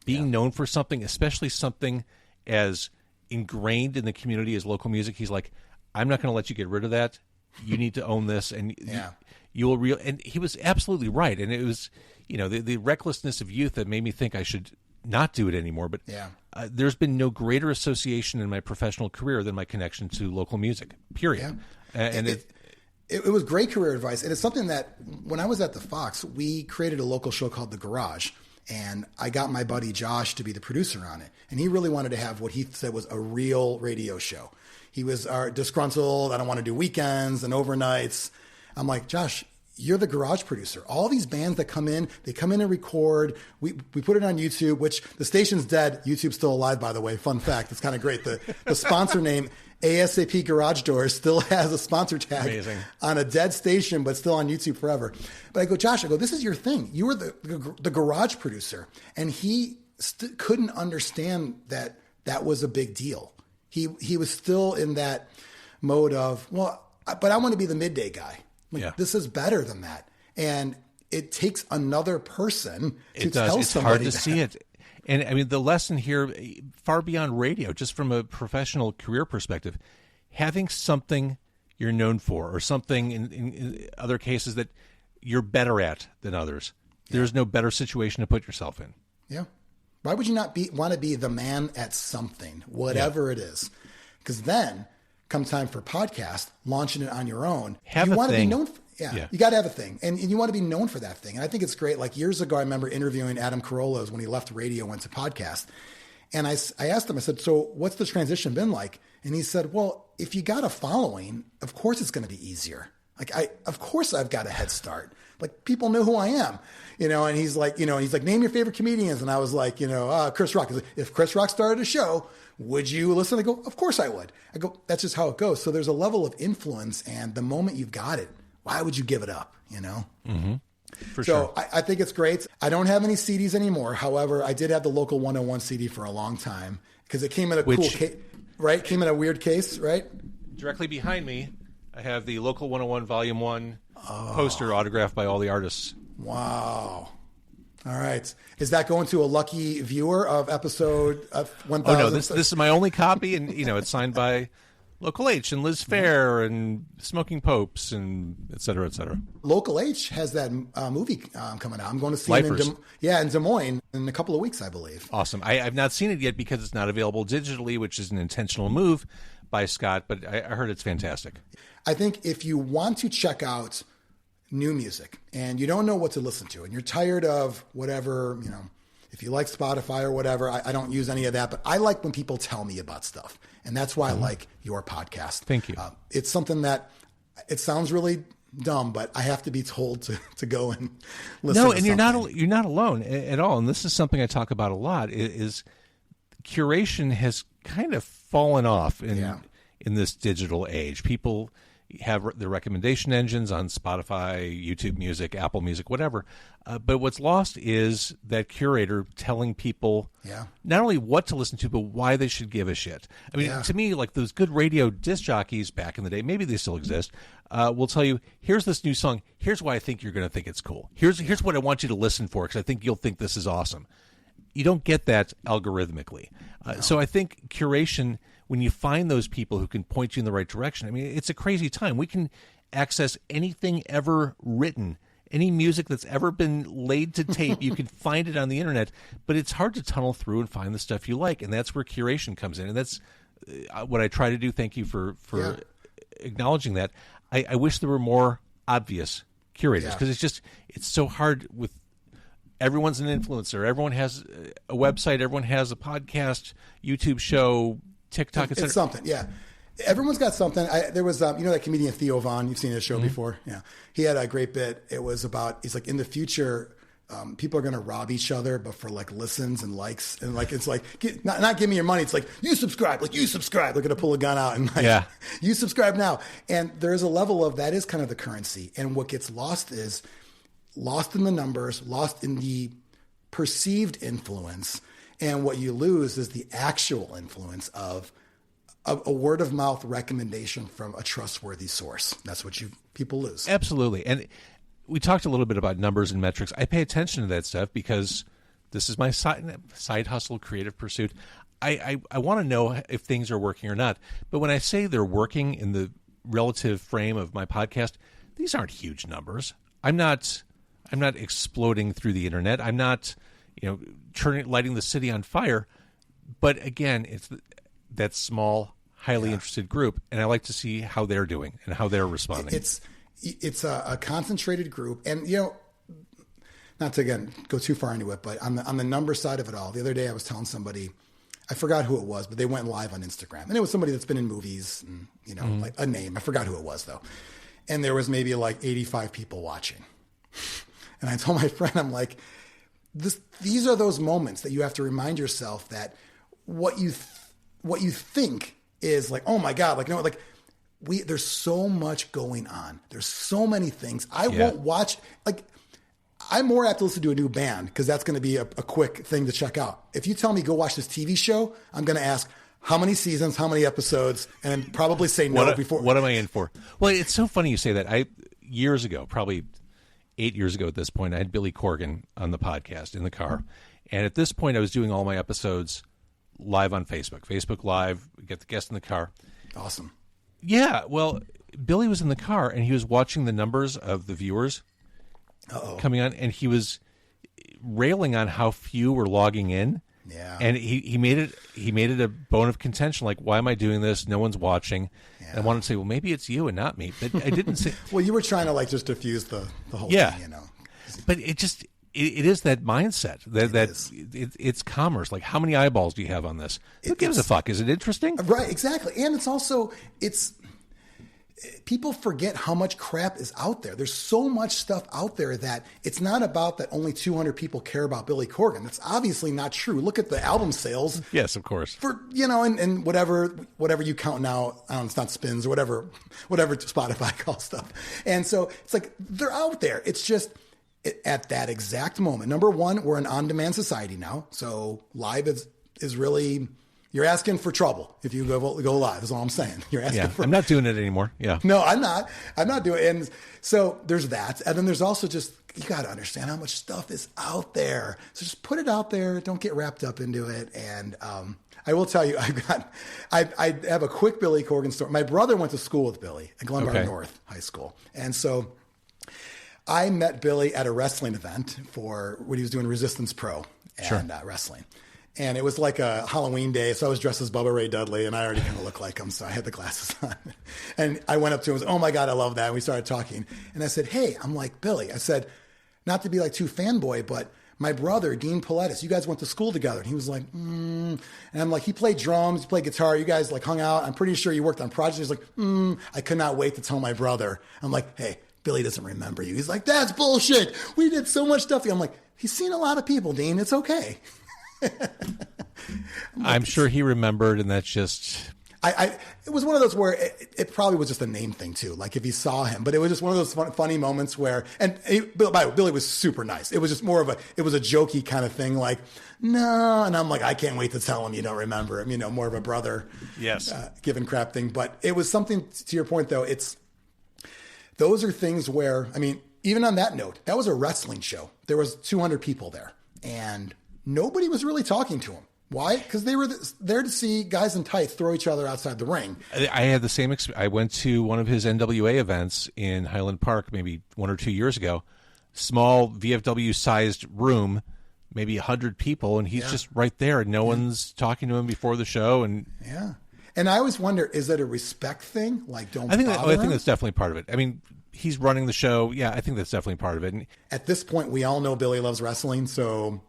Being known for something, especially something as ingrained in the community as local music. He's like, I'm not going to let you get rid of that. You need to own this. And you will and he was absolutely right. And it was, the recklessness of youth that made me think I should not do it anymore. But there's been no greater association in my professional career than my connection to local music, period. Yeah. And it was great career advice. And it's something that when I was at the Fox, we created a local show called The Garage. And I got my buddy Josh to be the producer on it. And he really wanted to have what he said was a real radio show. He was disgruntled. I don't want to do weekends and overnights. I'm like, Josh, you're the garage producer. All these bands that come in, they come in and record. We put it on YouTube, which the station's dead. YouTube's still alive, by the way. Fun fact. It's kind of great. The sponsor name, ASAP Garage Doors, still has a sponsor tag. Amazing. On a dead station, but still on YouTube forever. But I go, Josh, this is your thing. You were the garage producer. And he couldn't understand that was a big deal. He was still in that mode of, well, but I want to be the midday guy. This is better than that. And it takes another person to tell it's somebody hard to see it. And I mean, the lesson here, far beyond radio, just from a professional career perspective, having something you're known for or something in other cases that you're better at than others. There's no better situation to put yourself in. Yeah. Why would you not want to be the man at something, whatever it is? Because then come time for podcast, launching it on your own. You want to be known for, you got to have a thing. And you want to be known for that thing. And I think it's great. Like years ago, I remember interviewing Adam Carolla when he left radio, went to podcast. And I asked him, I said, so what's the transition been like? And he said, well, if you got a following, of course it's going to be easier. Of course I've got a head start. Like people know who I am, and he's like, name your favorite comedians. And I was like, Chris Rock. If Chris Rock started a show, would you listen? I go, of course I would. I go, that's just how it goes. So there's a level of influence, and the moment you've got it, why would you give it up? Mm-hmm. For so sure. I think it's great. I don't have any CDs anymore. However, I did have the Local 101 CD for a long time because it came in a cool case, right? Came in a weird case, right? Directly behind me, I have the Local 101 Volume 1 poster autographed by all the artists. Wow. All right. Is that going to a lucky viewer of episode 1000? Oh, no, this is my only copy, and, it's signed by Local H and Liz Phair and Smoking Popes and et cetera, et cetera. Local H has that movie coming out. I'm going to see Lifers. it in Des Moines in a couple of weeks, I believe. Awesome. I've not seen it yet because it's not available digitally, which is an intentional move by Scott, but I heard it's fantastic. I think if you want to check out new music and you don't know what to listen to and you're tired of whatever, if you like Spotify or whatever, I don't use any of that, but I like when people tell me about stuff. And that's why I like your podcast. Thank you. It's something that it sounds really dumb, but I have to be told to go and listen to and you're not alone at all. And this is something I talk about a lot is curation has kind of fallen off in this digital age. People have their recommendation engines on Spotify, YouTube Music, Apple Music, whatever. But what's lost is that curator telling people not only what to listen to, but why they should give a shit. I mean, to me, like those good radio disc jockeys back in the day, maybe they still exist, will tell you, here's this new song. Here's why I think you're going to think it's cool. Here's what I want you to listen for because I think you'll think this is awesome. You don't get that algorithmically. So I think curation, when you find those people who can point you in the right direction, I mean, it's a crazy time. We can access anything ever written, any music that's ever been laid to tape. You can find it on the internet, but it's hard to tunnel through and find the stuff you like. And that's where curation comes in. And that's what I try to do. Thank you for acknowledging that. I wish there were more obvious curators because it's so hard with everyone's an influencer. Everyone has a website. Everyone has a podcast, YouTube show, TikTok, etc. It's something, Everyone's got something. There was, that comedian Theo Von. You've seen his show before, He had a great bit. It was about he's like in the future, people are going to rob each other, but for like listens and likes, and like it's like not give me your money. It's like you subscribe. They're going to pull a gun out and you subscribe now. And there's a level of that is kind of the currency. And what gets lost is lost in the numbers, lost in the perceived influence. And what you lose is the actual influence of a word of mouth recommendation from a trustworthy source. That's what people lose. Absolutely. And we talked a little bit about numbers and metrics. I pay attention to that stuff because this is my side hustle, creative pursuit. I want to know if things are working or not. But when I say they're working in the relative frame of my podcast, these aren't huge numbers. I'm not exploding through the internet. I'm not, lighting the city on fire. But again, it's that small, highly interested group, and I like to see how they're doing and how they're responding. It's a concentrated group, and not to again go too far into it, but on the number side of it all, the other day I was telling somebody, I forgot who it was, but they went live on Instagram, and it was somebody that's been in movies, and like a name. I forgot who it was though, and there was maybe like 85 people watching, and I told my friend, I'm like, these are those moments that you have to remind yourself that what you think is like, oh my God, like, no, like there's so much going on. There's so many things. I won't watch, like, I'm more apt to listen to a new band because that's going to be a quick thing to check out. If you tell me go watch this TV show, I'm going to ask how many seasons, how many episodes, and probably say no before. What am I in for? Well, it's so funny you say that. Years ago, probably 8 years ago at this point, I had Billy Corgan on the podcast in the car. And at this point, I was doing all my episodes live on Facebook Live, get the guest in the car. Awesome. Yeah, well, Billy was in the car, and he was watching the numbers of the viewers coming on, and he was railing on how few were logging in. Yeah. And he made it a bone of contention, like, why am I doing this? No one's watching. Yeah. And I wanted to say, well, maybe it's you and not me. But I didn't say... Well, you were trying to, like, just diffuse the whole thing, But it just... It is that mindset that it's commerce. Like, how many eyeballs do you have on this? Who gives a fuck? Is it interesting? Right, exactly. And it's people forget how much crap is out there. There's so much stuff out there that it's not about that only 200 people care about Billy Corgan. That's obviously not true. Look at the album sales. Yes, of course. For, and whatever you count now, it's not spins or whatever Spotify calls stuff. And so it's like, they're out there. It's just, at that exact moment, number one, we're an on-demand society now. So live is really, you're asking for trouble if you go live, is all I'm saying. You're asking for. I'm not doing it anymore. Yeah. No, I'm not doing it. And so there's that. And then there's also just, you got to understand how much stuff is out there. So just put it out there. Don't get wrapped up into it. And I will tell you, I have a quick Billy Corgan story. My brother went to school with Billy at Glenbard North High School. And so I met Billy at a wrestling event for when he was doing Resistance Pro and wrestling. And it was like a Halloween day, so I was dressed as Bubba Ray Dudley, and I already kind of looked like him, so I had the glasses on. And I went up to him and was, oh my God, I love that. And we started talking. And I said, hey, I'm like Billy. I said, not to be like too fanboy, but my brother, Dean Paulettis, you guys went to school together. And he was like, And I'm like, he played drums, he played guitar, you guys like hung out. I'm pretty sure you worked on projects. He's like, I could not wait to tell my brother. I'm like, hey, Billy doesn't remember you. He's like, that's bullshit. We did so much stuff. I'm like, he's seen a lot of people, Dean. It's okay. I'm sure he remembered, and that's just... It was one of those where it probably was just a name thing too. Like if he saw him, but it was just one of those funny moments where, Billy was super nice. It was just more of it was a jokey kind of thing. Like, no. And I'm like, I can't wait to tell him you don't remember him, more of a brother, giving crap thing. But it was something, to your point though, those are things where, even on that note, that was a wrestling show. There was 200 people there and nobody was really talking to him. Why? Because they were there to see guys in tights throw each other outside the ring. I had the same experience. I went to one of his NWA events in Highland Park maybe 1 or 2 years ago. Small VFW-sized room, maybe 100 people, and he's just right there, and no one's talking to him before the show. And And I always wonder, is it a respect thing? Like, don't I think bother him? that's definitely part of it. He's running the show. Yeah, I think that's definitely part of it. And at this point, we all know Billy loves wrestling, so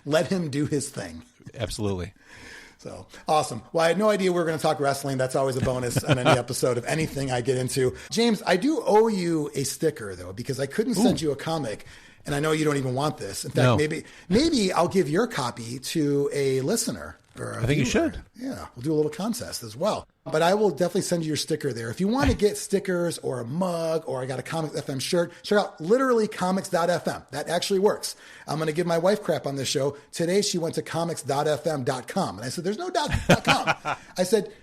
let him do his thing. Absolutely. So awesome. Well, I had no idea we were going to talk wrestling. That's always a bonus on any episode of anything I get into. James, I do owe you a sticker, though, because I couldn't send you a comic. And I know you don't even want this. In fact, maybe I'll give your copy to a listener. I think you should. Yeah, we'll do a little contest as well. But I will definitely send you your sticker there. If you want to get stickers or a mug or I got a Comics FM shirt, check out literally comics.fm. That actually works. I'm going to give my wife crap on this show. Today she went to comics.fm.com. And I said, there's no .com. I said,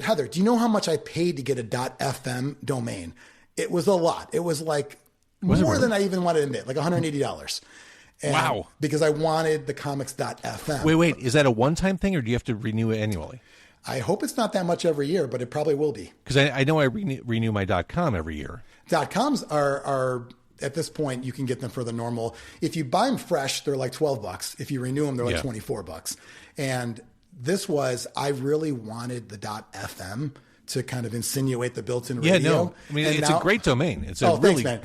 Heather, do you know how much I paid to get a .fm domain? It was a lot. It was like more than I even wanted to admit, like $180. Wow. Because I wanted the comics.fm. Wait. Is that a one-time thing or do you have to renew it annually? I hope it's not that much every year, but it probably will be. Because I know I renew my .com every year. .coms are at this point, you can get them for the normal. If you buy them fresh, they're like $12. If you renew them, they're like $24. And this was, I really wanted the .fm to kind of insinuate the built-in radio. Yeah, no. It's a great domain. It's a thanks, really... man.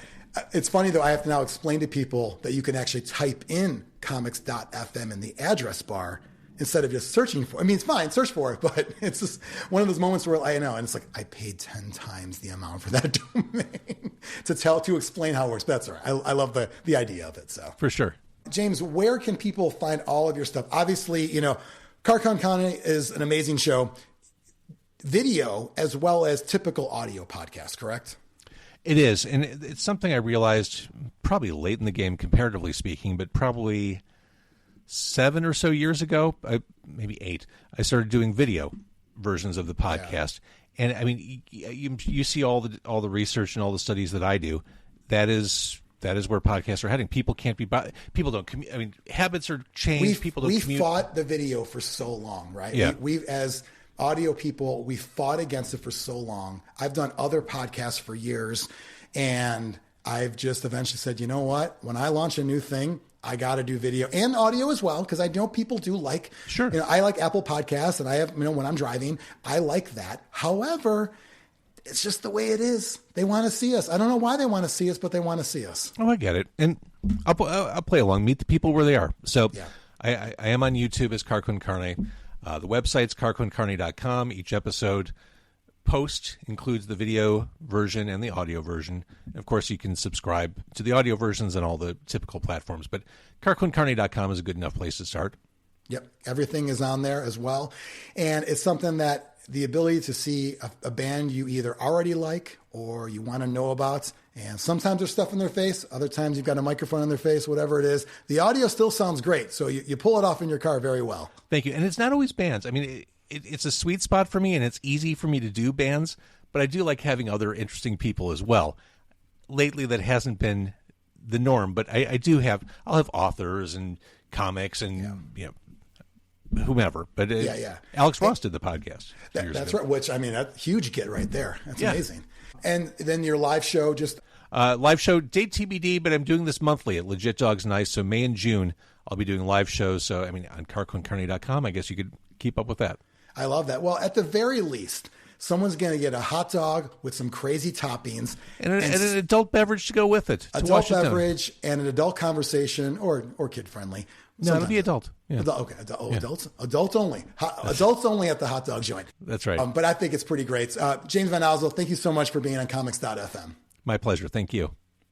It's funny, though, I have to now explain to people that you can actually type in comics.fm in the address bar instead of just searching for it. I mean, it's fine, search for it, but it's just one of those moments where I know, and it's like, I paid 10 times the amount for that domain to explain how it works. But that's all right. I love the idea of it. So For sure. James, where can people find all of your stuff? Obviously, Car Con Carne is an amazing show, video as well as typical audio podcast, correct? It is, and it's something I realized probably late in the game, comparatively speaking, but probably 7 or so years ago, maybe 8, I started doing video versions of the podcast. Yeah. And I mean, you see all the research and all the studies that I do. That is where podcasts are heading. People can't be. People don't commute. I mean, habits are changed. People don't commute. We fought the video for so long, right? Yeah. We as audio people, we fought against it for so long. I've done other podcasts for years, and I've just eventually said, you know what? When I launch a new thing, I got to do video and audio as well, because I know people do like. Sure. I like Apple Podcasts, and I have, when I'm driving, I like that. However, it's just the way it is. They want to see us. I don't know why they want to see us, but they want to see us. Oh, I get it. And I'll play along, meet the people where they are. So yeah. I am on YouTube as Car Con Carne. The website's carconcarne.com. Each episode post includes the video version and the audio version. And of course, you can subscribe to the audio versions on all the typical platforms. But carconcarne.com is a good enough place to start. Yep. Everything is on there as well. And it's something that the ability to see a band you either already like or you want to know about. And sometimes there's stuff in their face. Other times you've got a microphone in their face, whatever it is. The audio still sounds great. So you pull it off in your car very well. Thank you. And it's not always bands. I mean, it's a sweet spot for me, and it's easy for me to do bands. But I do like having other interesting people as well. Lately, that hasn't been the norm. But I'll have authors and comics and, whomever. But Alex Ross did the podcast. That's right. Which, I mean, that's a huge get right there. That's amazing. And then your live show live show, date TBD, but I'm doing this monthly at Legit Dogs Nice. So May and June, I'll be doing live shows. So, I mean, on carconcarne.com, I guess you could keep up with that. I love that. Well, at the very least, someone's going to get a hot dog with some crazy toppings. And an adult beverage to go with it. Adult beverage and an adult conversation or kid-friendly. No, it'll be adult. Yeah. Adults? Adults only. Adults only at the hot dog joint. That's right. But I think it's pretty great. James VanOsdol, thank you so much for being on comics.fm. My pleasure. Thank you.